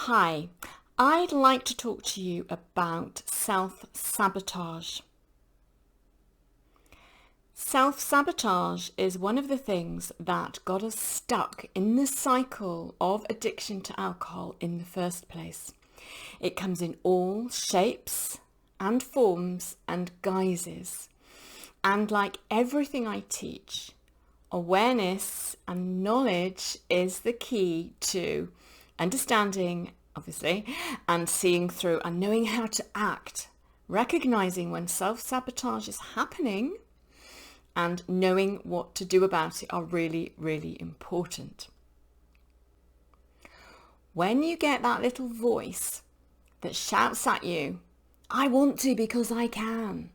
Hi, I'd like to talk to you about self-sabotage. Self-sabotage is one of the things that got us stuck in the cycle of addiction to alcohol in the first place. It comes in all shapes and forms and guises. And like everything I teach, awareness and knowledge is the key to understanding, obviously, and seeing through and knowing how to act, recognizing when self-sabotage is happening and knowing what to do about it are really, really important. When you get that little voice that shouts at you, I want to because I can.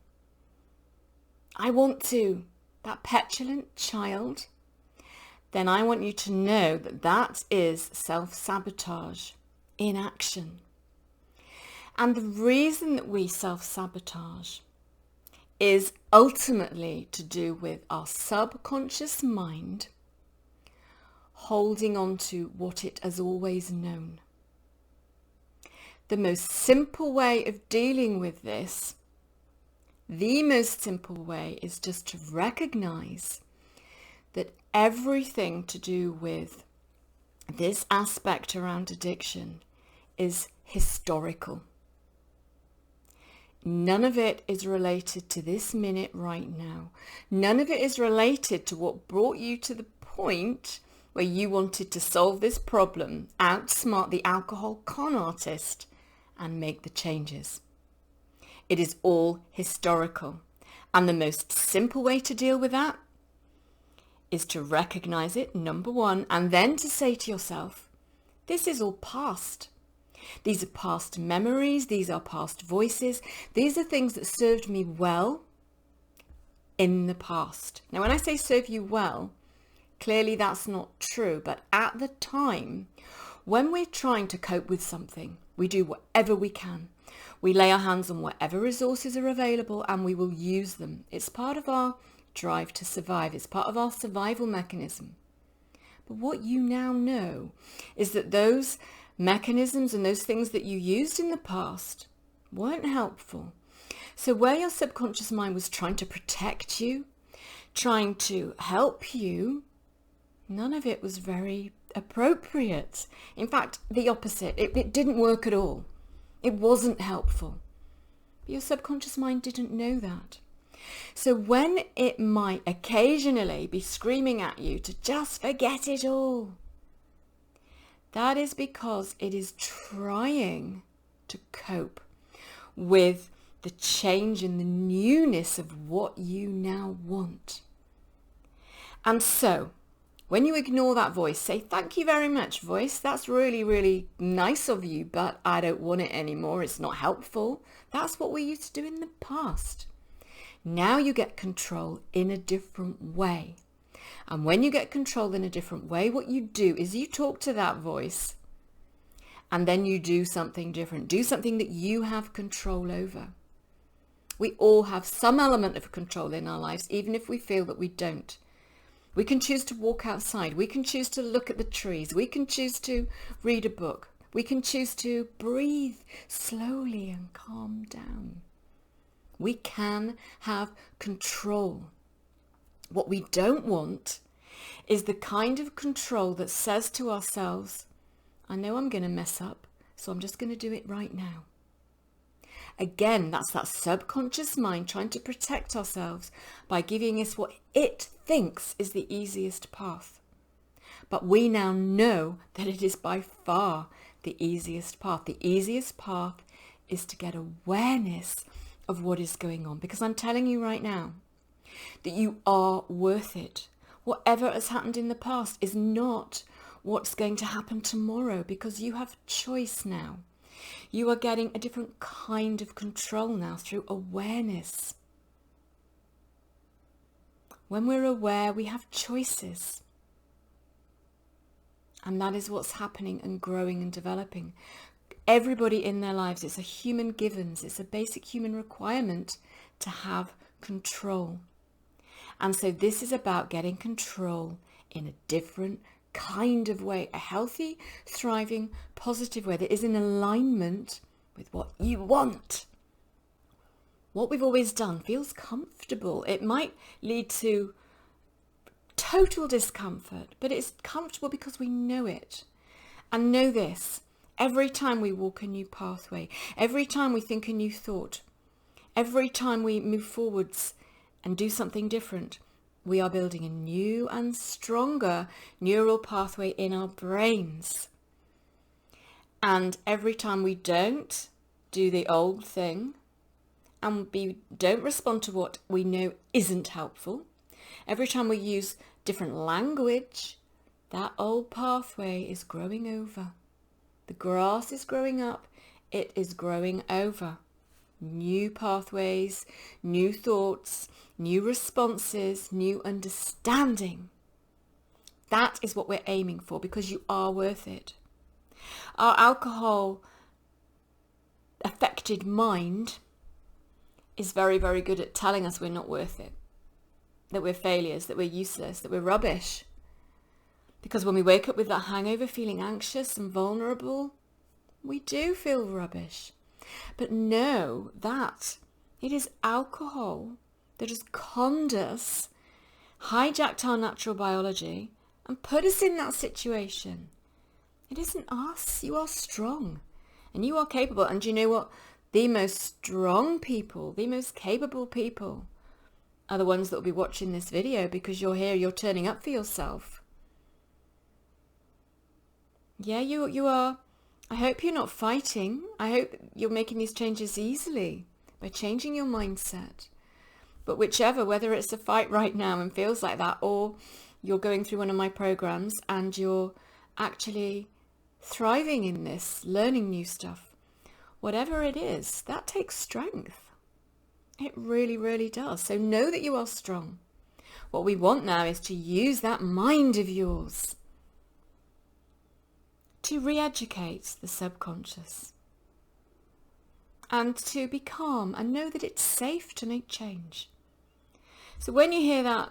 I want to, that petulant child, then I want you to know that that is self-sabotage in action. And the reason that we self-sabotage is ultimately to do with our subconscious mind holding on to what it has always known. The most simple way of dealing with this, the most simple way, is just to recognize that everything to do with this aspect around addiction is historical. None of it is related to this minute right now. None of it is related to what brought you to the point where you wanted to solve this problem, outsmart the alcohol con artist, and make the changes. It is all historical. And the most simple way to deal with that is to recognize it, number one, and then to say to yourself, this is all past. These are past memories. These are past voices. These are things that served me well in the past. Now, when I say serve you well, clearly that's not true. But at the time, when we're trying to cope with something, we do whatever we can. We lay our hands on whatever resources are available and we will use them. It's part of our drive to survive. It's part of our survival mechanism. But what you now know is that those mechanisms and those things that you used in the past weren't helpful. So where your subconscious mind was trying to protect you, trying to help you, none of it was very appropriate. In fact, the opposite. It didn't work at all. It wasn't helpful. But your subconscious mind didn't know that. So when it might occasionally be screaming at you to just forget it all, that is because it is trying to cope with the change and the newness of what you now want. And so when you ignore that voice, say, thank you very much, voice. That's really, really nice of you, but I don't want it anymore. It's not helpful. That's what we used to do in the past. Now you get control in a different way. And when you get control in a different way, what you do is you talk to that voice and then you do something different. Do something that you have control over. We all have some element of control in our lives, even if we feel that we don't. We can choose to walk outside. We can choose to look at the trees. We can choose to read a book. We can choose to breathe slowly and calm down. We can have control. What we don't want is the kind of control that says to ourselves, I know I'm going to mess up, so I'm just going to do it right now. Again, that's that subconscious mind trying to protect ourselves by giving us what it thinks is the easiest path. But we now know that it is by far the easiest path. The easiest path is to get awareness of what is going on. Because I'm telling you right now that you are worth it. Whatever has happened in the past is not what's going to happen tomorrow, because you have choice now. You are getting a different kind of control now through awareness. When we're aware, we have choices. And that is what's happening and growing and developing. Everybody in their lives, it's a human givens, it's a basic human requirement to have control. And so this is about getting control in a different kind of way, a healthy, thriving, positive way that is in alignment with what you want. What we've always done feels comfortable. It might lead to total discomfort, but it's comfortable because we know it. And know this, every time we walk a new pathway, every time we think a new thought, every time we move forwards and do something different, we are building a new and stronger neural pathway in our brains. And every time we don't do the old thing and we don't respond to what we know isn't helpful, every time we use different language, that old pathway is growing over. The grass is growing up, it is growing over. New pathways, new thoughts, new responses, new understanding. That is what we're aiming for, because you are worth it. Our alcohol affected mind is very, very good at telling us we're not worth it, that we're failures, that we're useless, that we're rubbish. Because when we wake up with that hangover feeling anxious and vulnerable, we do feel rubbish. But know that it is alcohol that has conned us, hijacked our natural biology, and put us in that situation. It isn't us. You are strong and you are capable. And you know what? The most strong people, the most capable people are the ones that will be watching this video, because you're here, you're turning up for yourself. Yeah, you are. I hope you're not fighting. I hope you're making these changes easily by changing your mindset. But whichever, whether it's a fight right now and feels like that, or you're going through one of my programs and you're actually thriving in this, learning new stuff, whatever it is, that takes strength. It really, really does. So know that you are strong. What we want now is to use that mind of yours to re-educate the subconscious and to be calm and know that it's safe to make change. So when you hear that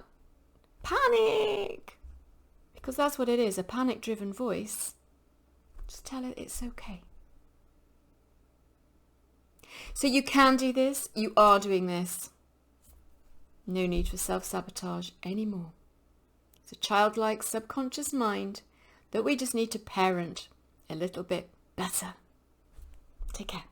panic, because that's what it is, a panic-driven voice, just tell it it's okay. So you can do this, you are doing this. No need for self-sabotage anymore. It's a childlike subconscious mind that we just need to parent a little bit better. Take care.